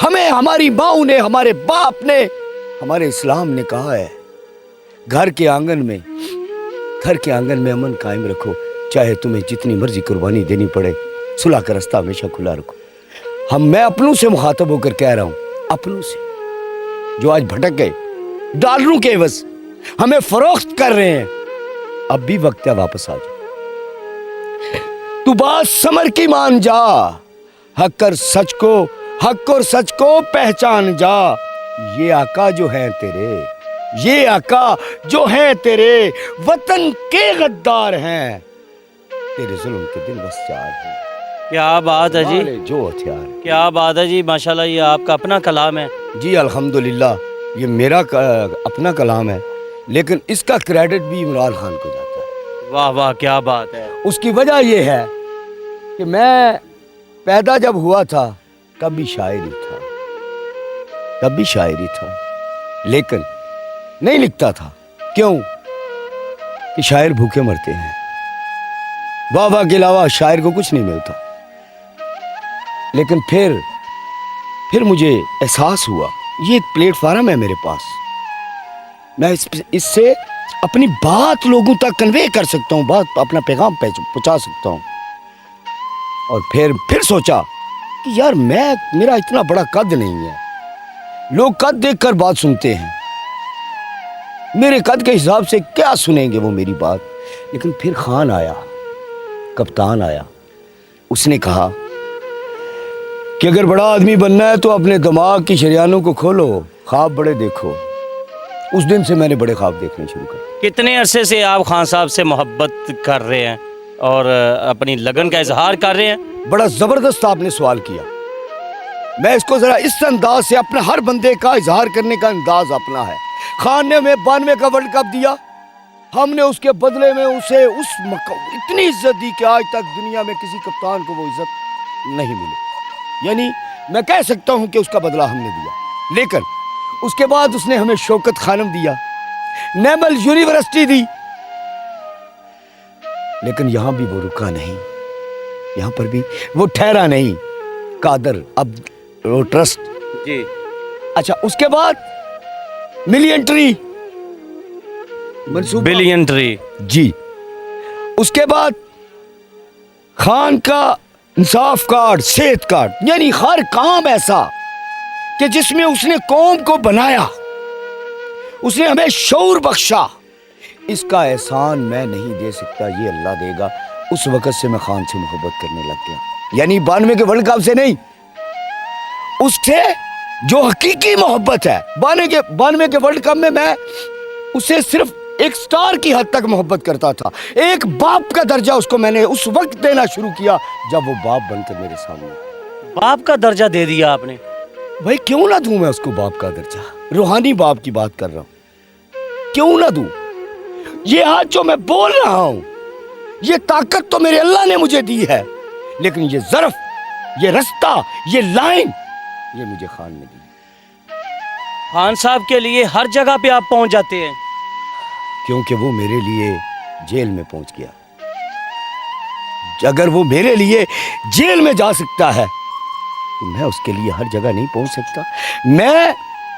ہمیں ہماری ماؤں نے, ہمارے باپ نے, ہمارے اسلام نے کہا ہے گھر کے آنگن میں امن قائم رکھو, چاہے تمہیں جتنی مرضی قربانی دینی پڑے, صلح کا رستہ ہمیشہ کھلا رکھو. میں اپنوں سے مخاطب ہو کر کہہ رہا ہوں, اپنوں سے جو آج بھٹک گئے, ڈالروں کے عوض ہمیں فروخت کر رہے ہیں, اب بھی وقت ہے واپس آ جا. تو بات سمر کی مان جا, حق اور سچ کو پہچان جا. یہ آقا جو ہیں تیرے وطن کے غدار ہیں, تیرے ظلم کے دن بس 4 ہیں. کیا بات ہے جی, جو ہتھیار, کیا بات ہے جی, ماشاءاللہ یہ آپ کا اپنا کلام ہے. جی الحمدللہ یہ میرا اپنا کلام ہے, لیکن اس کا کریڈٹ بھی عمران خان کو جاتا ہے. واہ واہ, کیا بات ہے. اس کی وجہ یہ ہے کہ میں پیدا جب ہوا تھا تب بھی شاعری تھا, لیکن نہیں لکھتا تھا. کیوں کہ شاعر بھوکے مرتے ہیں, واہ واہ کے علاوہ شاعر کو کچھ نہیں ملتا. لیکن پھر مجھے احساس ہوا یہ ایک پلیٹ فارم ہے میرے پاس, میں اس سے اپنی بات لوگوں تک کنوے کر سکتا ہوں, بات اپنا پیغام پہنچا سکتا ہوں. اور پھر سوچا کہ یار میرا اتنا بڑا قد نہیں ہے, لوگ قد دیکھ کر بات سنتے ہیں, میرے قد کے حساب سے کیا سنیں گے وہ میری بات. لیکن پھر خان آیا, کپتان آیا, اس نے کہا کہ اگر بڑا آدمی بننا ہے تو اپنے دماغ کی شریانوں کو کھولو, خواب بڑے دیکھو. اس دن سے میں نے بڑے خواب دیکھنے شروع کر. کتنے عرصے سے آپ خان صاحب سے محبت کر رہے ہیں اور اپنی لگن کا اظہار کر رہے ہیں؟ بڑا زبردست آپ نے سوال کیا. میں اس کو ذرا اس انداز سے, اپنے ہر بندے کا اظہار کرنے کا انداز اپنا ہے. خان نے ہمیں 92 کا ورلڈ کپ دیا, ہم نے اس کے بدلے میں اسے اتنی عزت دی کہ آج تک دنیا میں کسی کپتان کو وہ عزت نہیں ملی. یعنی میں کہہ سکتا ہوں کہ اس کا بدلہ ہم نے دیا. لیکن اس کے بعد اس نے ہمیں شوکت خانم دیا, نیبل یونیورسٹی دی. لیکن یہاں بھی وہ رکا نہیں, یہاں پر بھی وہ ٹھہرا نہیں. قادر اب وہ ٹرسٹ جی. اچھا, اس کے بعد ملینٹری بلینٹری جی. اس کے بعد خان کا انصاف کارڈ, صحت کارڈ, یعنی ہر کام ایسا کہ جس میں اس نے قوم کو بنایا, اس نے ہمیں شعور بخشا. اس کا احسان میں نہیں دے سکتا, یہ اللہ دے گا. اس وقت سے میں خان سے محبت کرنے لگ گیا. یعنی 92 کے ورلڈ کپ سے نہیں, اس سے جو حقیقی محبت ہے. 92 کے ورلڈ کپ میں اسے صرف ایک سٹار کی حد تک محبت کرتا تھا. ایک باپ کا درجہ اس کو میں نے اس وقت دینا شروع کیا جب وہ باپ بن کر میرے سامنے. باپ کا درجہ دے دیا آپ نے؟ بھائی کیوں نہ دوں میں اس کو باپ کا درجہ, روحانی باپ کی بات کر رہا ہوں, کیوں نہ دوں. یہ آج جو میں بول رہا ہوں, یہ طاقت تو میرے اللہ نے مجھے دی ہے, لیکن یہ ظرف, یہ رستہ, یہ لائن, یہ مجھے خان نے دی. خان صاحب کے لیے ہر جگہ پہ آپ پہنچ جاتے ہیں, کیونکہ وہ میرے لیے جیل میں پہنچ گیا. اگر وہ میرے لیے جیل میں جا سکتا ہے تو میں اس کے لیے ہر جگہ نہیں پہنچ سکتا.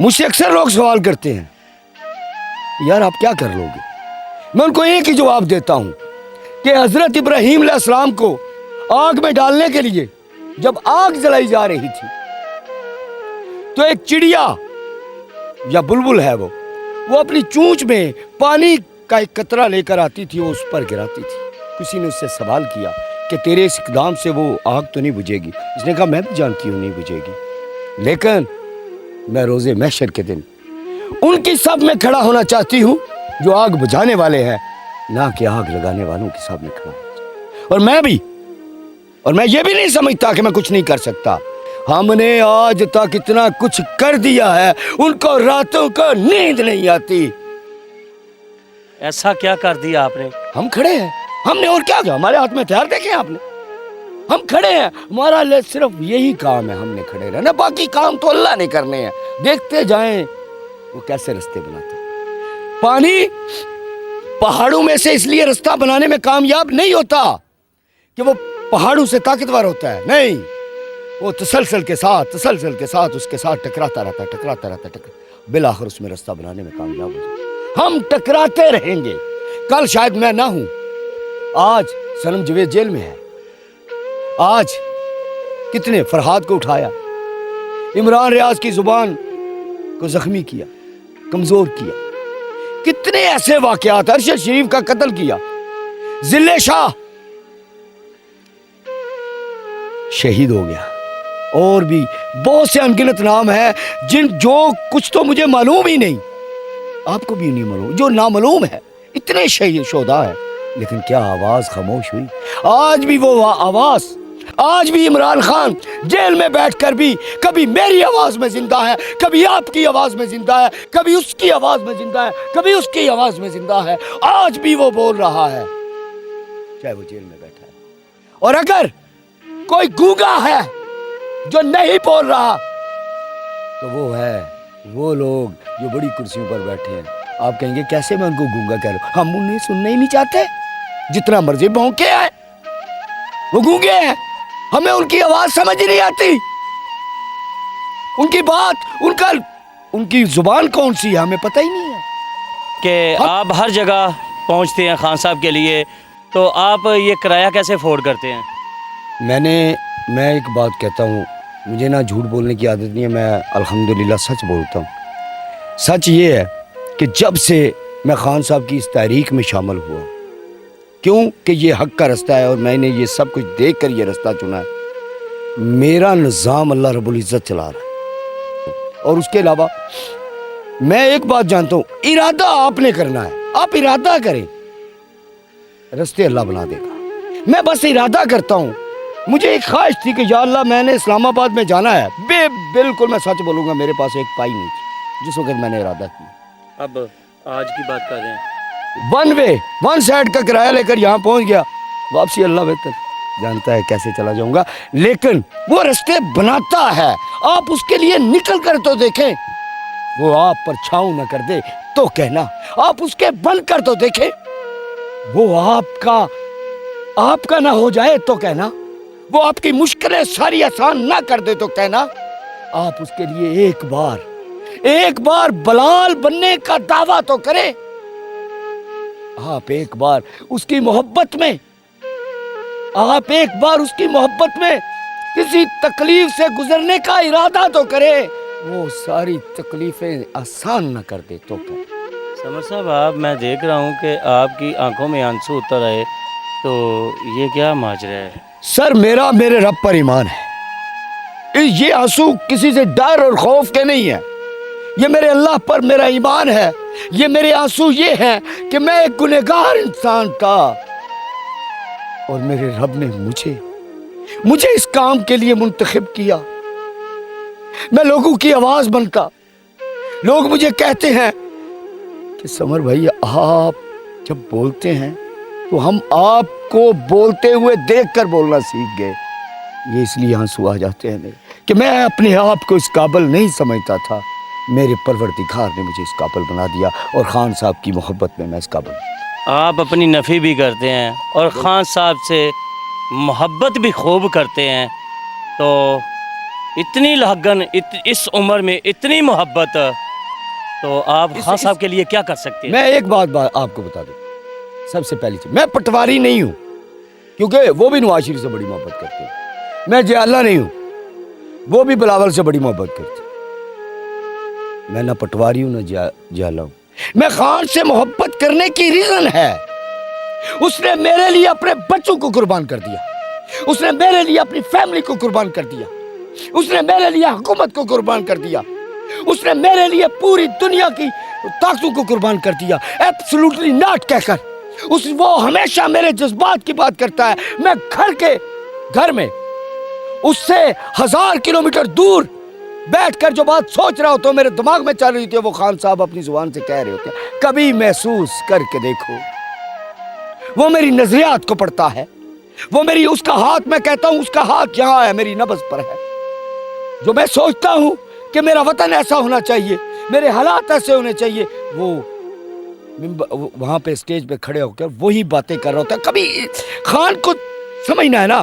مجھ سے اکثر لوگ سوال کرتے ہیں یار آپ کیا کر لو گے. میں ان کو ایک ہی جواب دیتا ہوں کہ حضرت ابراہیم علیہ السلام کو آگ میں ڈالنے کے لیے جب آگ جلائی جا رہی تھی تو ایک چڑیا یا بلبل ہے وہ اپنی چونچ میں پانی کا ایک قطرہ لے کر آتی تھی, وہ اس پر گراتی تھی. کسی نے اس سے سوال کیا کہ تیرے اس اقدام سے وہ آگ تو نہیں بجھے گی؟ اس نے کہا میں بھی جانتی ہوں نہیں بجھے گی, لیکن میں روز محشر کے دن ان کی صف میں کھڑا ہونا چاہتی ہوں جو آگ بجھانے والے ہیں, نہ کہ آگ لگانے والوں کی صف میں کھڑا ہونا. اور میں یہ بھی نہیں سمجھتا کہ میں کچھ نہیں کر سکتا. ہم نے آج تک اتنا کچھ کر دیا ہے, ان کو راتوں کو نیند نہیں آتی. ایسا کیا کر دیا آپ نے؟ ہم کھڑے ہیں, ہم نے اور کیا کیا, ہمارے ہاتھ میں ہتھیار دیکھے آپ نے, ہم کھڑے ہیں. ہمارا صرف یہی کام ہے, ہم نے کھڑے رہنا, باقی کام تو اللہ نے کرنے ہیں. دیکھتے جائیں وہ کیسے رستے بناتے. پانی پہاڑوں میں سے اس لیے رستہ بنانے میں کامیاب نہیں ہوتا کہ وہ پہاڑوں سے طاقتور ہوتا ہے, نہیں. وہ تسلسل کے ساتھ اس کے ساتھ ٹکراتا رہتا بالآخر اس میں راستہ بنانے میں کامیاب ہو جائے. ہم ٹکراتے رہیں گے. کل شاید میں نہ ہوں. آج سنم جوید جیل میں ہے. آج کتنے فرحاد کو اٹھایا, عمران ریاض کی زبان کو زخمی کیا, کمزور کیا. کتنے ایسے واقعات, ارشد شریف کا قتل کیا, ذل شاہ شہید ہو گیا, اور بھی بہت سے انگنت نام ہیں جو کچھ تو مجھے معلوم ہی نہیں, آپ کو بھی نہیں معلوم, جو نامعلوم ہے. اتنے شہداء ہیں, لیکن کیا آواز خاموش ہوئی؟ آج بھی وہ آواز, آج بھی عمران خان جیل میں بیٹھ کر بھی کبھی میری آواز میں زندہ ہے, کبھی آپ کی آواز میں زندہ ہے, کبھی اس کی آواز میں زندہ ہے, کبھی اس کی آواز میں زندہ ہے. آج بھی وہ بول رہا ہے, چاہے وہ جیل میں بیٹھا ہے. اور اگر کوئی گونگا ہے جو نہیں بول رہا, تو وہ ہے وہ لوگ جو بڑی کرسیوں پر بیٹھے ہیں. آپ کہیں گے کیسے میں ان کو گونگا کہہ رہا ہوں؟ ہم انہیں سننا ہی نہیں چاہتے. جتنا مرضی بھونکے آئے, وہ گونگے ہیں, ہمیں ان کی آواز سمجھ نہیں آتی. ان کی بات, ان کی زبان کون سی ہے ہمیں پتہ ہی نہیں ہے. کہ آپ ہر جگہ پہنچتے ہیں خان صاحب کے لیے, تو آپ یہ کرایہ کیسے افورڈ کرتے ہیں؟ میں ایک بات کہتا ہوں, مجھے نہ جھوٹ بولنے کی عادت نہیں ہے, میں الحمدللہ سچ بولتا ہوں. سچ یہ ہے کہ جب سے میں خان صاحب کی اس تحریک میں شامل ہوا, کیوں کہ یہ حق کا رستہ ہے اور میں نے یہ سب کچھ دیکھ کر یہ رستہ چنا ہے, میرا نظام اللہ رب العزت چلا رہا ہے. اور اس کے علاوہ میں ایک بات جانتا ہوں, ارادہ آپ نے کرنا ہے. آپ ارادہ کریں, رستے اللہ بنا دے گا. میں بس ارادہ کرتا ہوں. مجھے ایک خواہش تھی کہ یا اللہ میں نے اسلام آباد میں جانا ہے, بالکل میں سچ بولوں گا, میرے پاس ایک پائی نہیں تھی جس وقت میں نے ارادہ کیا. اب آج کی بات کر رہے ہیں, ون وے, ون سائڈ کا کرایہ لے کر یہاں پہنچ گیا, واپسی اللہ بہتر جانتا ہے کیسے چلا جاؤں گا. لیکن وہ رستے بناتا ہے, آپ اس کے لیے نکل کر تو دیکھیں. وہ آپ پر چھاؤں نہ کر دے تو کہنا, آپ اس کے بن کر تو دیکھیں. وہ آپ کا نہ ہو جائے تو کہنا, وہ آپ کی مشکلیں ساری آسان نہ کر دے تو کہنا. آپ اس کے لیے ایک بار بلال بننے کا دعویٰ تو کریں. آپ ایک بار اس کی محبت میں, آپ ایک بار اس کی محبت میں کسی تکلیف سے گزرنے کا ارادہ تو کریں. وہ ساری تکلیفیں آسان نہ کر دے تو کریں. سمر صاحب, میں دیکھ رہا ہوں کہ آپ کی آنکھوں میں آنسو اتر آئے, تو یہ کیا ماجرا ہے؟ سر میرے رب پر ایمان ہے. یہ آنسو کسی سے ڈر اور خوف کے نہیں ہے, یہ میرے اللہ پر میرا ایمان ہے. یہ میرے آنسو یہ ہیں کہ میں ایک گنہگار انسان تھا, اور میرے رب نے مجھے اس کام کے لیے منتخب کیا. میں لوگوں کی آواز بنتا. لوگ مجھے کہتے ہیں کہ سمر بھائی آپ جب بولتے ہیں تو ہم آپ کو بولتے ہوئے دیکھ کر بولنا سیکھ گئے. یہ اس لیے آنسو آ جاتے ہیں کہ میں اپنے آپ کو اس قابل نہیں سمجھتا تھا. میرے پروردگار نے مجھے اس قابل بنا دیا, اور خان صاحب کی محبت میں میں اس قابل. آپ اپنی نفی بھی کرتے ہیں اور خان صاحب سے محبت بھی خوب کرتے ہیں, تو اتنی لگن, اس عمر میں اتنی محبت, تو آپ خان صاحب کے لیے کیا کر سکتے ہیں؟ میں ایک بات آپ کو بتا دوں. سب سے پہلی چیز, میں پٹواری نہیں ہوں, کیونکہ وہ بھی نواز شریف سے بڑی محبت کرتے ہیں. میں جیالہ نہیں ہوں, وہ بھی بلاول سے بڑی محبت کرتے ہیں. میں نہ پٹواری ہوں نہ جیالہ ہوں. میں خان سے محبت کرنے کی ریزن ہے, اس نے میرے لیے اپنے بچوں کو قربان کر دیا, اس نے میرے لیے اپنی فیملی کو قربان کر دیا, اس نے میرے لیے حکومت کو قربان کر دیا, اس نے میرے لیے پوری دنیا کی طاقتوں کو قربان کر دیا. ایبسولوٹلی ناٹ کہہ کر وہ ہمیشہ میرے جذبات کی بات کرتا ہے. میں گھر میں اس سے 1000 کلومیٹر دور بیٹھ کر جو بات سوچ رہا ہوتا ہوں, میرے دماغ میں چل رہی ہوتی ہے, وہ خان صاحب اپنی زبان سے کہہ رہے ہوتے ہیں. کبھی محسوس کر کے دیکھو, وہ میری نظریات کو پڑھتا ہے, وہ اس کا ہاتھ, میں کہتا ہوں اس کا ہاتھ یہاں ہے, میری نبض پر ہے. جو میں سوچتا ہوں کہ میرا وطن ایسا ہونا چاہیے, میرے حالات ایسے ہونے چاہیے, وہ وہاں پہ اسٹیج پہ کھڑے ہو کر وہی باتیں کر رہا ہوتا ہے. کبھی خان کو سمجھنا ہے نا,